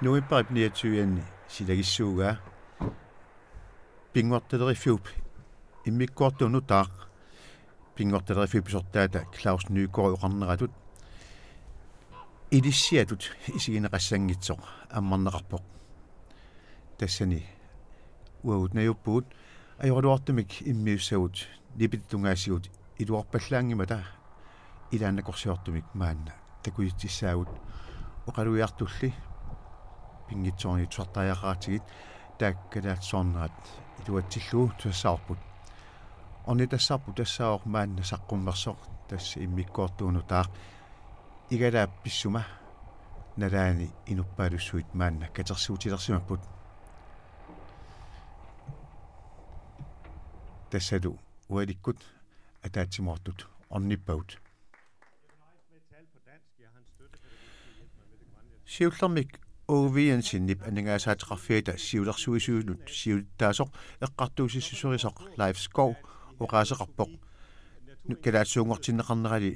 Nuipparip niatuianni silagissuugaa pingortalerifiup immikkuartuunu taaq pingortalerifiup sortaata Claus Nygaard uqarneratut ilissiatut isigineqassangitsoq аммарнеқарпоқ тассани уут наюппуут ajorluartumik immiussavut lipittungaasigut iluarpallaangima ta ilaannakorsiortumik maanna takuyittissaavut oqaluiartulli pingitsoorni tuartariaqaatigit taakkalaatsoornerat iluatsilluu tuassaarput orni tassarpu tassaor maanna saqqummersoq tassa immikkuartuunu taaq igalaapissuma nalaani inuppaalussuit maanna katersuutilersimapput tassadu ualikkut ataatsimortut ornippaut siullermik ovian sinnip aningaasaatiqarfiata siulersuisuunut siulittaasoq eqqartuusissusorisoq live skov oqaaseqarpoq kalaatsuungortinneqarnerali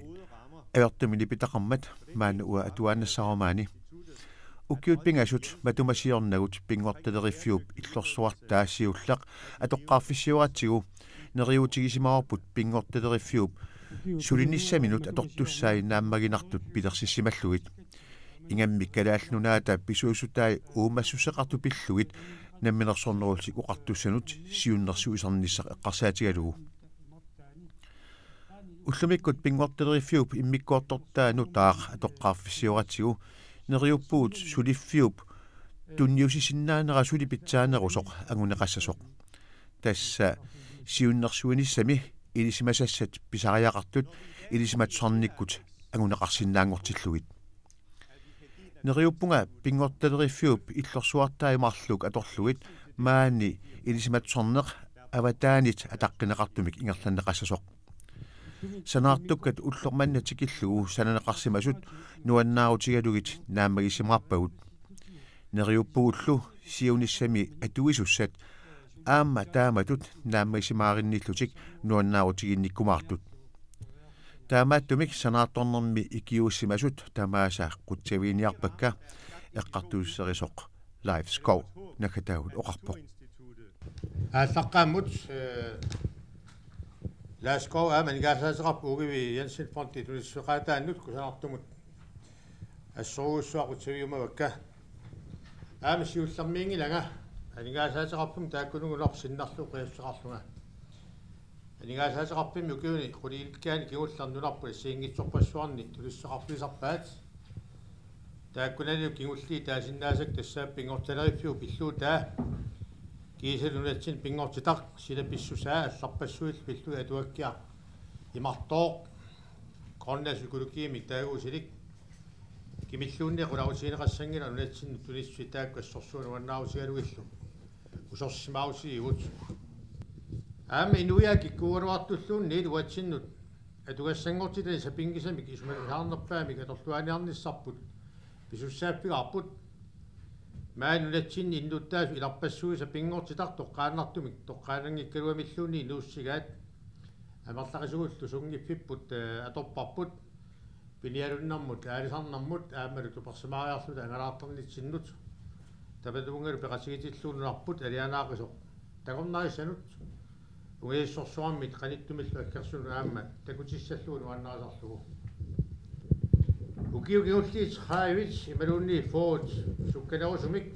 avertumi lipitaqarmat maana ua atuaannassaarumaani ukiut pingasut matumasiornagut pingortaleriffiup illorsuartaa siullaq atoqqaarfissiuaratsigu neriutigisimaaorput pingortaleriffiup sulinissaminut atortussaai naammaginartut pilersissimalluit ingammik kalaallunaata pisuusutaai uumassuseqartu pilluit namminersornerulsik uqartussanut siunnersuisarnissaq eqqarsaatigalugu уллумиккут пингуартелериффиуп иммиккуартортаану таақ атоққарфиссиораtsigu neriuppuut suliffiup tunniusissinnaanera sulipitsaanерусоқ агунеқассасоқ тасса сиуннерсуинissami илисимасассат писариақартут илисиматсорниккут агунеқарсиннаангортиллугит neriuppunga pingortaleriffiup иллорсуартаимарлук аторлугит маани илисиматсорнеқ аватаанит атаққинеқартумик ингерланнеқассасоқ санаартуккат уллорманнатикиллугу сананеқарсимасут нуаннаарутигалугит нааммагисимарпагут нериуппууллу сиунissami атуисуссат аама тааматут нааммагисимааринниллутик нуаннаарутигинниккумаартут таамааттумик санаарторнерми икиуссимасут тамааса қутсавиниарпакка эққартууссерисоқ live skov накатаагут оқарпоқ ааллаққааммут Laskov er man gasasrap uge vi Jensen Fonti du sørata nut kusartumut assuussuaqutsaviuma vakka aamisiullermiingilanga anigasasrapum taakkunugunorsinnarlu qiussaqarlunga anigasasrappim ukiuni quliilkaani kigullarnunarpu siingitsorpassuarni tulisseqarpisarpaat taakkunani kigulli taasinnaasак tassaapingortaleriffiu pilluutaa kiiselunatsin pingortitaq silapissusaa allарпассуил pillu atuakkia imartooq qornasukulukiimik taaguusilik kimilluunni qularusiineqassangila unatsin tulissi taakkassорсуuna wannaarusigalugillu usorsimausiigut aama inuia kikkuugaluartulluunni luatsinnut atugassangortitani sapingisamik isumalhaarnerpaamik atorluaniarnissarput pisussaappigaarput maanunatsinni innuttaasu ilarpassuisa pingortitaq toqqaannartumik toqqaanangikkaluamilluunni nuussigaat amerlaqisugullu sungiffipput atorparput pinialunnarmut aalisarnarmut aammalu tupersimariarluta angalaartarnitsinnut tapatungalu peqasigitillуунунарput alianaaqisuq tagornarissanut ungiissorsuarmit qanittumillu akkersunu aamma takutissаллуunu annarisarlugu ukiukiulliit haavit imaluunni foot sukkanerusumik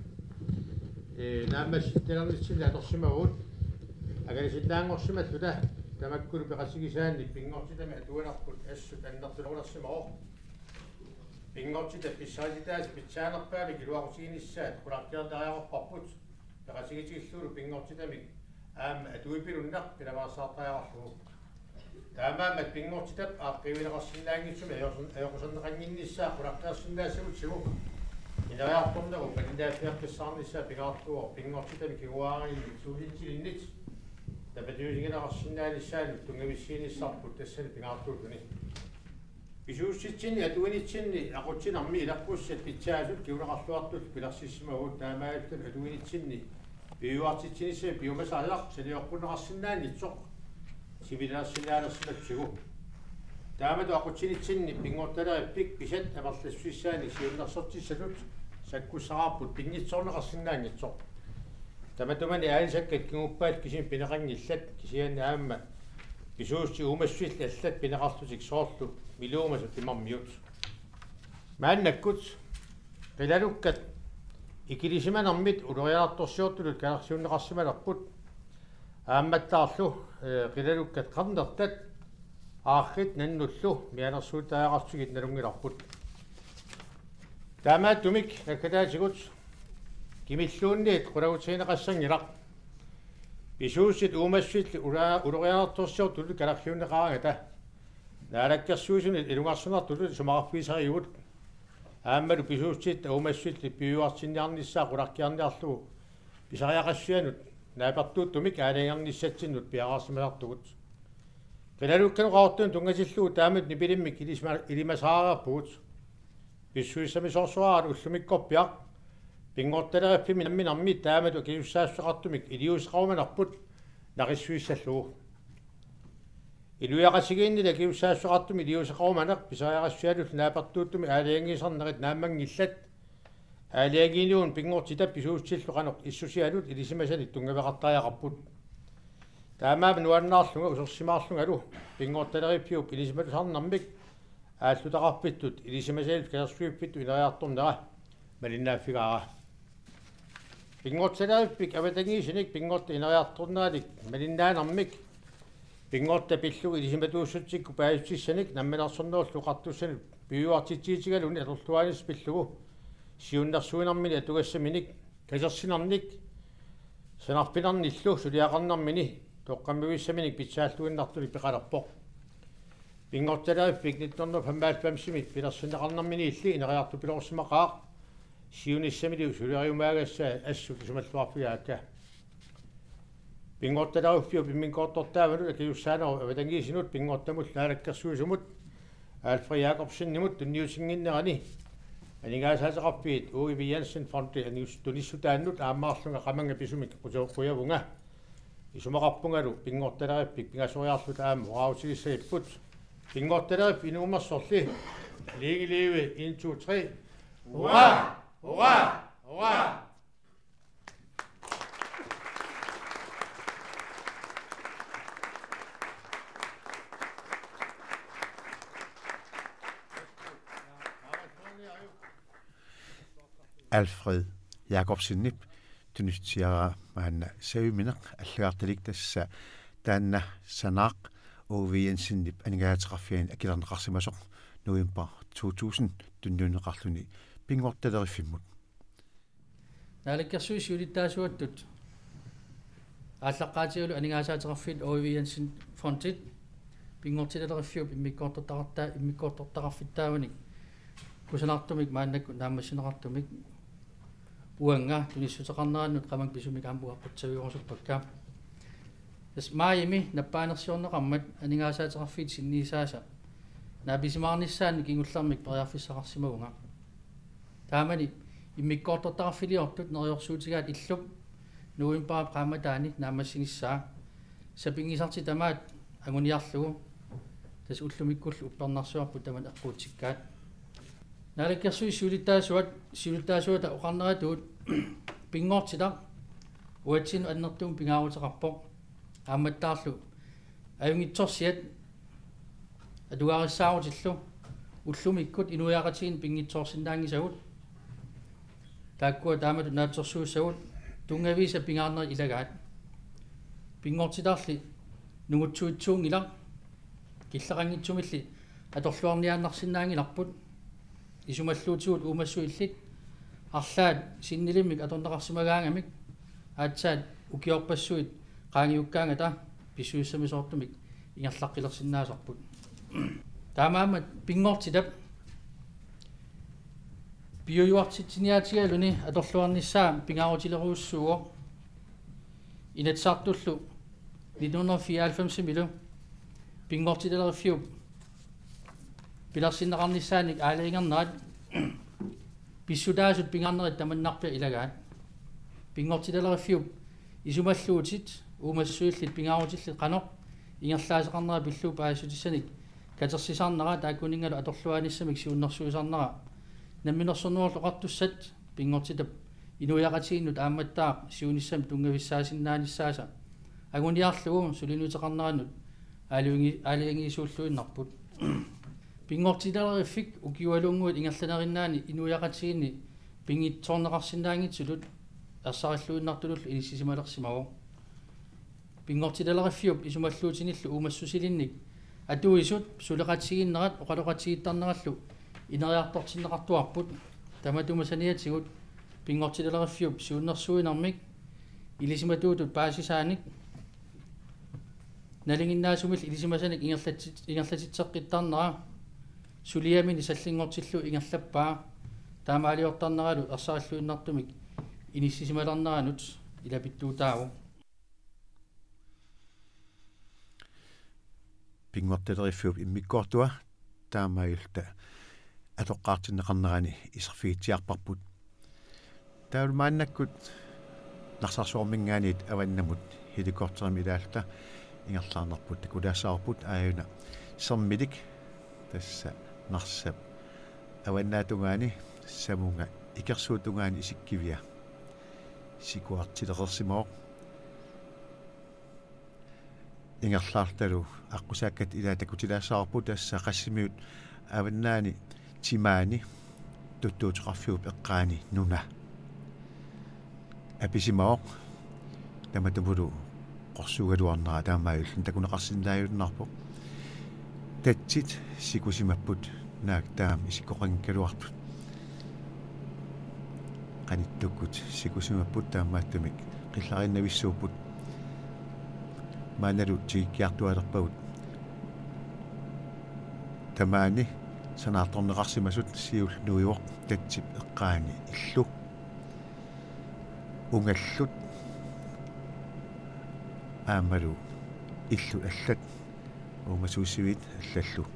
naammassittelernitsinnaa atorsimaguut agalisillaangorsimalluta tamakkulu peqasigisaanni pingortitami atuanarput assut annertulerunarsimaroq pingortita pissaritaas pitsaanerpaami kiluarutiginissaat qulaqqiartariaqorparput peqasigitiilluulu pingortitamik aamma atuipilunnaq pilavaasaartariaqarlugu таамаамат пингортитап ааққивинеқарсинаангитсуми аёқусернеқангиннissaа qulaqqersinnaassagutsugu илариарторнеру палинаафиаққиссаарниссаа пигаартуо пингортитами кигуаариинни суулитсилиннит тапатиусигинеқарсинааниссаани тунгависсииниссарпут тассани пигаартуулуни писуусситсинни атуинитсинни ақутсинарми илаққуссат питсаасут киунеқарлуартут пиларсиссимагут таамаалтун атуинитсинни пиуартитсиниссаа пиумасаалақ салиоққунеқарсинааннитсоқ сивилаарсинааnersimatsugu таамату ақутсинитсинни пингорталери пик писат амерлассуиссаани сиуннерсортиссалут саккуссарааппут пингитсоорнеқарсинаангитсоо таматумани аалисаккат кигуппаат кисим пинеқангиллат кисианна аама писуусси умассуилла аллат пинеқартусик соорлу милуумасут имармиут мааннаккут қилалуккат икилисиманармит улориарторсиортулут каларсиуннеқарсималерпут аамматтаарлу қилалуккат қарнертат аахрит наннуллу мианерсуутаақарсугит налунгиларпут таамааттумик аккатаатигут кимиллуунниит қулагутсиинеқассангилақ писууссит уумассуит улориарторсиортулут каларсиуннеқарагата наалаккерсуусунит илунгарсунартулут сумақарфисариугут ааммалу писууссит уумассуит пиуартинниарниссаа қуларкиарниарлугу писариақассуанут наапартууттумик аалиангорниссатсиннут пиараарсималартугут қилалукканеқартуун тунгасиллугу таамат нипилиммик илимасаараарпугут писсуиссамисорсуаат уллумиккорпиақ пингорталериффими намминарми таамату киуссаассеқартумик илиусеқаруманарпут нақиссуиссаллугу илуяқасигииннила киуссаассеқартуми илиусеқаруманеқ писариақассуалут наапартууттуми аалиангисарнерит нааммангиллат аалиагиниун пингортитап писууссиллу қанеқ иссусиалут илисимасалит тунгавеқартариақарпут таамаап нуаннаарлунга усерсимаарлунгалу пингорталериффиуп илисималусарнармик ааллутақарпиттут илисимасалит калерсуиппитту илариарторнера малиннааффигаара пингорталериффик аватагиисиник пингорта инериарторнералик малиннаанармик пингорта пиллуг илисиматууссутсикку пааюссиссаник намминарсорнеруллу қартуссаник пиуартитсиитигалуни алорлуанис пиллугу сиуннэрсуинармини атугассаминик касерсинарник санарпинарниллу сулиақарнармини тоққаммивиссаминик питсааллуиннартули пеқалерпоқ пингорталериффик 1955 пилерсинеқарнармини илли инериарту пилорсимақаа сиуниссамили сулиариумаагасса ассу сумаллуарфигаакка пингорталериффиу пимминкооттортаавалу акиуссаанеру аватангиисинут пингортамул наалаккерсуисумут Alfred Jacobsen nimut tunniusinginnerani анигаасаасеқарпиит Уви Янсен фонти аниустунissutaannут аамаарлунга qamanga pisumik qusooqquyavunga исумақарпунгалу пингорталериппик пингасориарлут аама ураутигиссаиппут пингорталерип инуумерсорли лигиливе 1 2 3 ура ура ура Alfred Jacobsen tunnitsiara maanna saviminaq аллагарталик тасса таанна санаақ Уви Янсен анигаатеқарфиан акилернеқарсимасоқ November 2000 туннуунеқарлуни пингорталериффиммут наалаккерсуи сиулиттаасуаттут ааллаққаатиулу анигаасаатеқарфит Уви Янсен фонтит пингортилериффиуп иммиккортортақарфиттааваник кусанартумик мааннакку наамассинеқартумик уанга туниссутеқарнераннут qamang pisumik ампуарпутсавиорсуппакка тас маими наппаанерсиорнеқармат анигаасаатеқарфит синнисааса наабисимаарниссаани кингуллармик периарфиссақарсимагунга таамани иммиккоортортақарфилиортут нериорсуутигаат иллуп нуимпаап qaamataani наамассиниссаа сапингисарти тамаат агуниарлугу тас уллумиккуллу уппернарсуарпут тамат аққуутиккаат наалаккерсуи сиулиттаасуата оқарнератуут пингортилар уатсин аннертуум пингаарутеқарпоқ ааматтаарлу аюнгитсорсиат адуариссаарутиллу уллумиккут инуяақатигин пингитсоорсиннаангисагут тааккуа таамату наатсорсууссагут тунгависа пингаарнери илагаат пингортиларли нугутсуитсуунгилар киллеқангитсумилли аторлуарниааннарсиннаангиларпут исумаллуутигут уумассуиллит арлаат синнилиммик аторнеқарсимагаангамик аатсаат укиорпассуит qaangiukkaangata писсуиссамисоортумик ингерлаққилерсиннаасарпут таамаамат пингортилап биоюартитсиниаатигалуни аторлуарниссаа пингаарутилеруussууго инатсаартуллу 1994 милу пингортилериффиуп пиларсиннеқарниссааник аалингернаат писсутаасут пингаарнерит таманнарпиа илагаат пингортилериффиуп исумаллуутит уумассуиллит пингаарутиллит қано ингерлаасеқарнера пиллуу паасутиссаник катерсисаарнера тааккунингалу аторлуаниссамик сиуннэрсуисаарнера намминерсорнуорлу оқартуссат pingortitap inuiaqatiginnut aammattaaq siunissam tungavissaasinnaanissaasa aguniarlugu sulinuteqarneranut aaliangisuulluinnarput pingortitaleriffik ukiualunguut ingerlanerinnaani inuiaqatiginni pingitsoorneqarsinnaangitsulut ersarilluinnartulullu inissisimalersimagu pingortitalerifiup isumalluutinillu uumassusilinnik atuisut suleqatiginnerat oqaloqatigittarnerallu ineriartortinneqartuarput tamatumasaniatigut pingortitalerifiup suunnersuinarmik ilisimatuutut paasisaanik nalinginnaasumil ilisimasanik ingerlatitseqqittarnera suliamin isallingortillu ingerlappaa taamaaliortarneralu ersarilluinnartumik inissisimalerneranut ilapittuutaagu pingortitalerifiup immikkoortua taamailta atoqqaartinneqarnerani iserfigitsiarparput taulmaannakkut narsarsuormingaaniit avannamut hilikorterimi ilaalta ingerlaarnerput takulaassaarput aayuna sermilik tassa narsap avannaatugaani samunga ikersuutungaani isikkivia sikuartileqersimooq ingerlaartalu аққусааккат илаатакутилаассаарпут тасса qassimiut avannaani timaani tuttuutiqarfiup eqqaani nuna apisimooq tamatupulu qorsuugaluarnera taamaayullun takuneqarsinnaayunnarpoq tatsit sikusimapput naak taam isikkoqangkaluartut qanittukkut sikusimapput taammaattumik qillarinnavissууpput maanalu tigikkiartualerpagut tamaani sanaartorneqarsimasut siul nuiuq tatsip eqqaani illu ungallut aamalu illu allat uumasuussivit allallu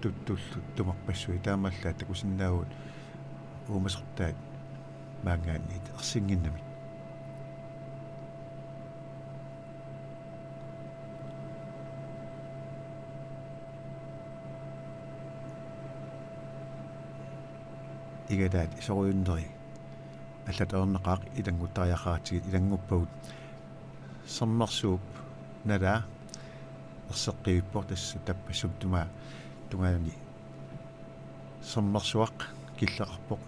tuttullu tumarpassui taamallaat takusinnaagut uumasertaat maangaanniit ersinginnami igadaat isoruinneri аллат орнеқаақ илангуттариақаатигит илангуппагут сермерсууп нала ерсеққивиппор тасса таппассуп тунгаани сермерсуақ киллеқарпоқ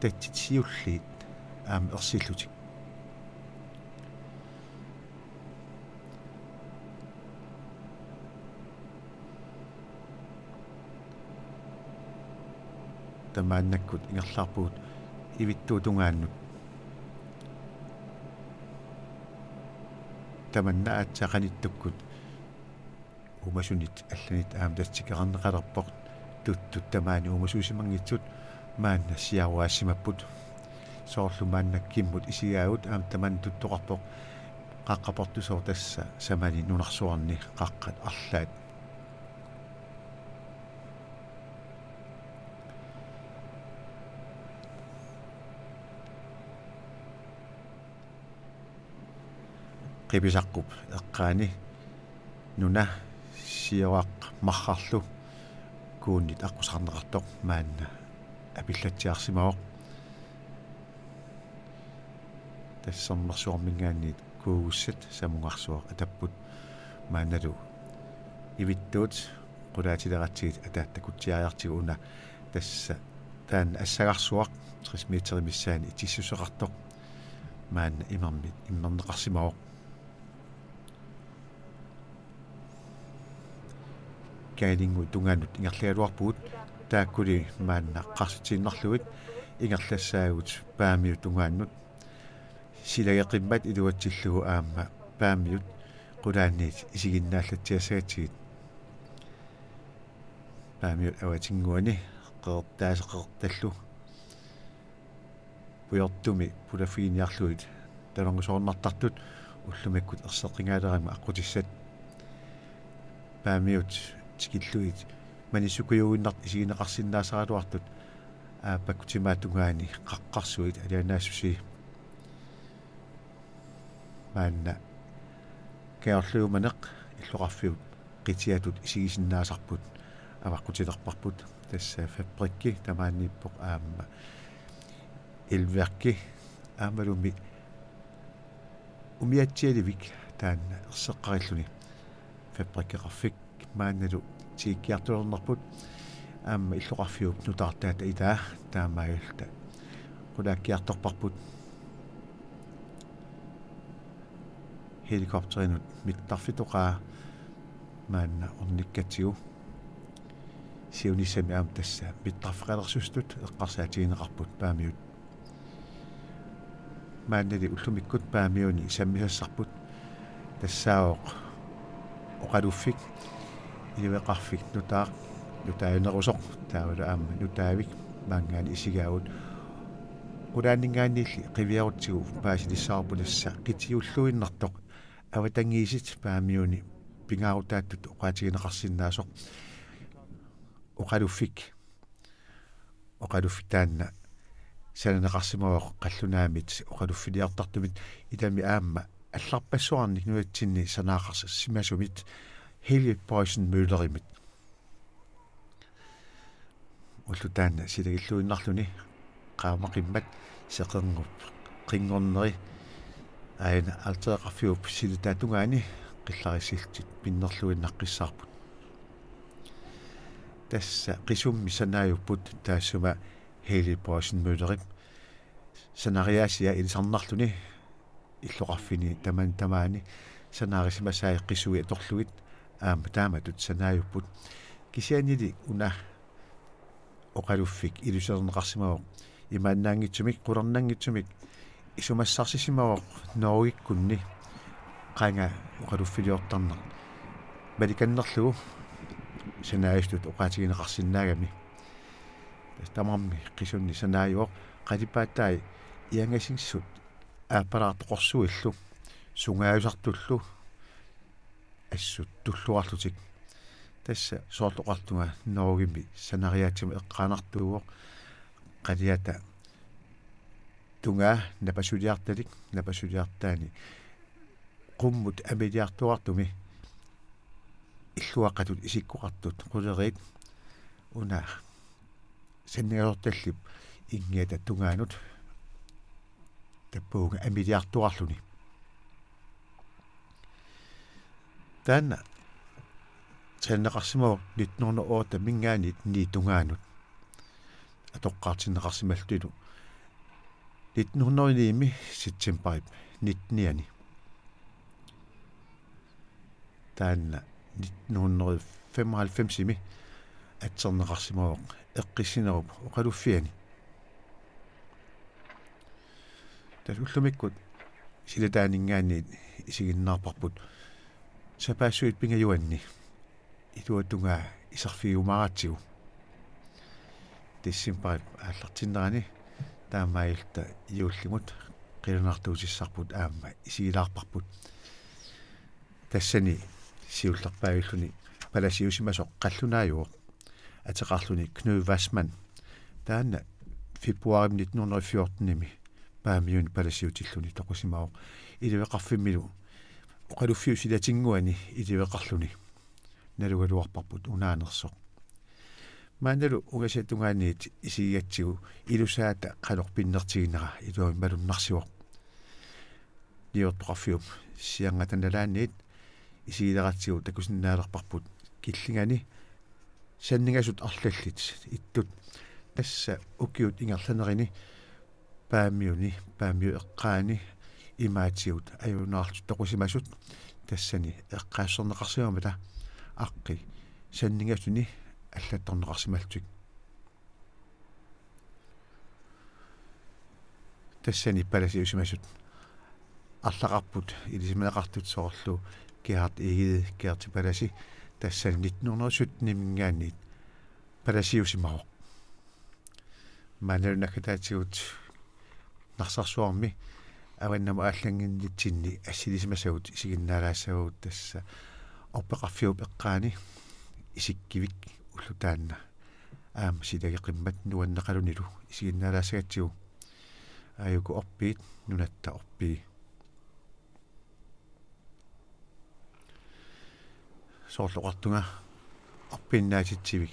татсиуллиит аама ерсиллутик тамааннаккут ингерлаарпугут ивиттуутунгааннут таманнаатсақаниттуккут умасунит алланит аам тассикеқарнеқалерпоқ туттут тамаани умасуусимангитсут маанна сиаруаассимаппут соорлу мааннаккиммут исигаагут аам таман туттоқарпоқ қаққапортусоо тасса самани нунарсуарни қаққат арлаат qibisaqqup eqqaani nuna siawaq marrarlu kuunnit aqqusarneqartoq maanna apillatsiarsimaoq tassernersuarmingaanniit kuugussat samungarsuaq atapput maannalu ivittuut qulaatileratsigit ataattakutsiariartigu una tassa taan assagarsuaq 60 meterimissaani itissuseqartoq maanna immerneqarsimaoq kailingu tungaanut ingerlaluarpugut taakkuli maanna qarsutiinnerluit ingerlassaagut paamiut tungaannut silageqimmat iluatsillugu aamma paamiut qulaanniit isiginnaallatsiassaatigit paamiut awatinguani qeertaaseqertallu puyortumi pulafiiniarluit talongusoornartartut ullumakkut erseqingaalerama aqqutissat paamiut tikilluit manissukuyuginnart isigineqarsinnaasaraluartut aappakutimaattungaani qaqqarsuit alianaassusi maanna kaorluumaneq illuqarfiut qitiatut isigisinnaasarput avaqqutilerparput tässä fabrikki tamaanniippoq aamma ilverki aamalumi umiatsialivik taanna erseqqarilluni fabrikkeqarfik maannalu tiikkiartulernerput aamma illoqarfiup nutaartaata itaa taamaayulta qulaakkiartorparput helikopterinut mittarfitoqaa maanna ornikkatiu siunissami aam tassa mittarfeqalersusstut eqqarsaatigineqarput paamiut maannali ullumikkut paamiuni sammisassarput tassaaoq oqaluffik ilueqarfik nutaajunerusoq taawala aamma nutaavik maangaani isigaagut qulaanningaanniilli qiviarutigu paasilissaarpunassa qitiulluinnertoq avatangiisit paamiuni pingaarutaattut oqaatigineqarsinnaasoq oqaluffik taanna sananeqarsimaoq qallunaamit oqaluffiliartartumit itami aamma алларпассуарник нуатсинни санаақарс симасумит Helge Poison Møllerimit уллутаанна силагиллуиннарлуни qaamaqimmat seqerngup qinngorneri aina alteeqarfiup silutatungaani qillarisiltit pinnerluinnaqqissarput tassa qisummi sanaajupput taassuma Helge Poison Møllerim sanariaasia ilisarnarluni illoqarfini tamaani sanaarisimasaaji qisui atorlugit aamma taamatut sanaajupput kisianili una oqaluffik iluserneqarsimaoq imaannaangitsumik qulernaangitsumik isumassarsisimavoq noorgikkunni qaanga oqaluffiliortarner malikannerlugu sanaajustut oqaatigineqarsinnaagami tamarmi qisunni sanaajuoq qalipaattai iangasingssut aapalaartoqorsuillu sungaajusartullu assut tulluarlutik tassa soortoqartunga noorgimi sanariaatsima eqqaanartuugoq qaliata tungaa napasuliartaani qummut amiliartuartumi illuaqatut isikkuqartut quleriit una sannigasortallip ingiata tungaanut tappuuga amiliartuarluni taanna sanneqarsimaw 1908 mingaanit niitungaanut atoqqaartinneqarsimaltulu 1909 septemberip 19 taanna 1995 atserneqarsimawoq eqqissinerup oqaluffiani tasullumikkut silataaninggaanniit isiginnaarparput sapaassuit pingajuanni ituatungaa isarfiigumaraatigu tissimparip aallartinnerani taamaayilta iullimut qilunartuusissarput aamma isigilaarparput tassani siullerpaagilluni palasiusimasoq qallunaajuoq ateqarluni Knud Wassmann taanna februari 1914 paamiuni palasiutilluni toqusimaoq iliveqarfimmilu oqaluffiu silatinguani iliveqarluni nalugaluarparput unaanersoq maanalu ugasatugaaniit isigiatsigu ilusaata qalorpinnertiginera iluami malunnarsiuq niortoqarfiup siangatanalaaniit isigileratsigu takusinnaalerparput killingani sanningasut arlallit ittut tassa ukiut ingerlanerini paamiu eqqaani imaatigut ajunaarlut toqusimasut tassani eqqaasserneqarsiamata aqqi sanningasuni аллатторнеқарсималтик тассани паласиусимасут арлақарпут илисиманеқартут соорлу киарт игиде киарти паласи тассани 1917 нимингаанниит паласиусимароқ манернакатаатигут нарсарсуарми аваннама ааллангиннитсинни ассилисимасагут исигиннаалаассагут тасса орпеқарфиуп эққаани исиккивик уллутаанна аама силагеқиммат нуаннеқалунилу исигиннаалаассагатсигу аюку орпиит нунатта орпии соорлоқартунга орпиннаатитсивик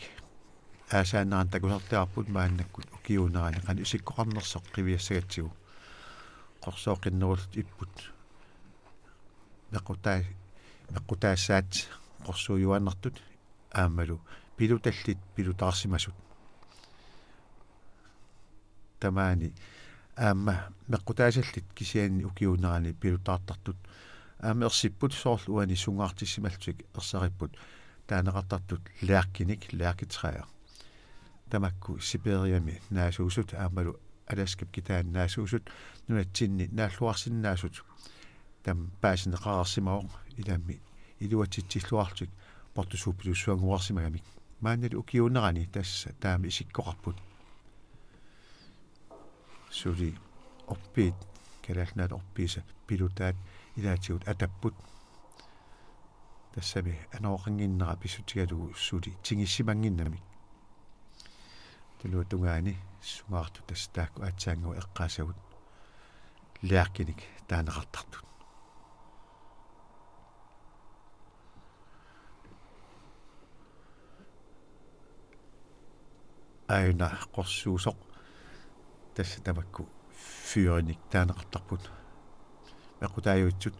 аасааннаран такусартиарпут мааннаккут укиунерани qani усиккоқарнерсоқ қивиассагатсигу qorсооқиннерулут иппут меққутаассаат qorсууюаннартут аамалу пилуталлит пилутаарсимасут тамаани аама меққутаасаллит кисианни укиунерани пилутаартартут аама ерсиппут соорлу уани сунгаартиссималтик ерсариппут таанеқартартут лааккитраая тамакку сибериами наасуусут аамалу аласкап китаан наасуусут нунатсинни нааллуарсиннаасут там паасинеқарарсимао илаами илуатситсиллуарлик портусуупилуссуангуарсимагамик мааннали укиунерани тасса таами исиккоқарпут сули оппит келалнаат опписа пилутаат илаатигут атаппут тассами аноқангиннера писсутигалугу сули тигиссимангиннами талуутунгаани сунгаарту тастаакку аатсаангу эққаасагут лиаркиник таанеқартартут аина qorsuusoq тасса тамакку фюрник таанеқартарпут меқутааюутсут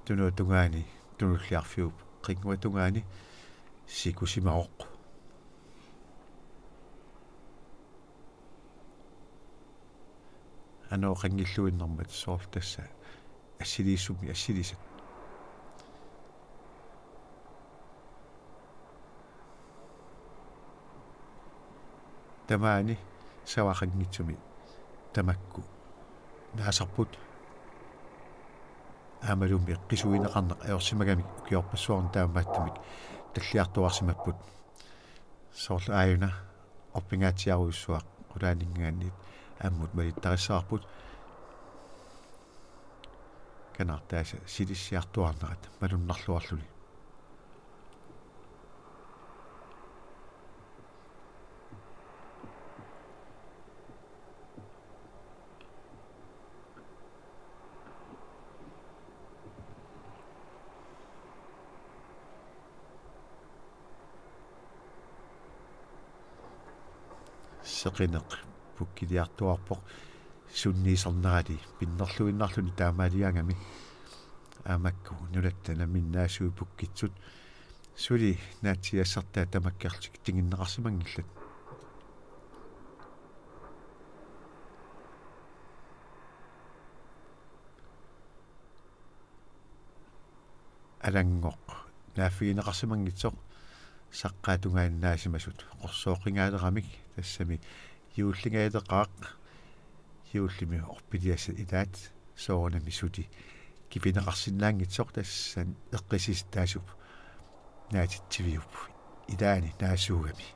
тунуутунгаани тунуллиарфиуп қингуатунгаани сикусимаоқ аноқангиллуиннэрмат соор тасса ассилииссуми ассилисат тамаани савақангитсуми тамакку наасарпут аамалумми қисуинеқарнеқ аерсимагамик укиорпассуарн таамааттамик таллиартуарсимаппут соорлу ааюна орпингаатиаруйуссуақ қулаанинггаанниит ааммут малиттариссаарпут канартааса силиссиартуарнерат малуннарлуарлуни seqineq pukkiliartuarpoq sunniisarnerali pinnerluinnarluni taamaaliangami aamakku nulattana minnaasui pukkitsut suli naatsiassartaa tamakkartik tinginneqarsimangillat alangoq naafigineqarsimangitsoq saqqaatungaannaasimasut qorsooqingaalerami тассами юуллингаалеқаақ юуллими орпилиасса илаат соорнами сути кипинеқарсинаангитсоқ тассан эққисис таасуп наатитсивиуп илаани наасуугами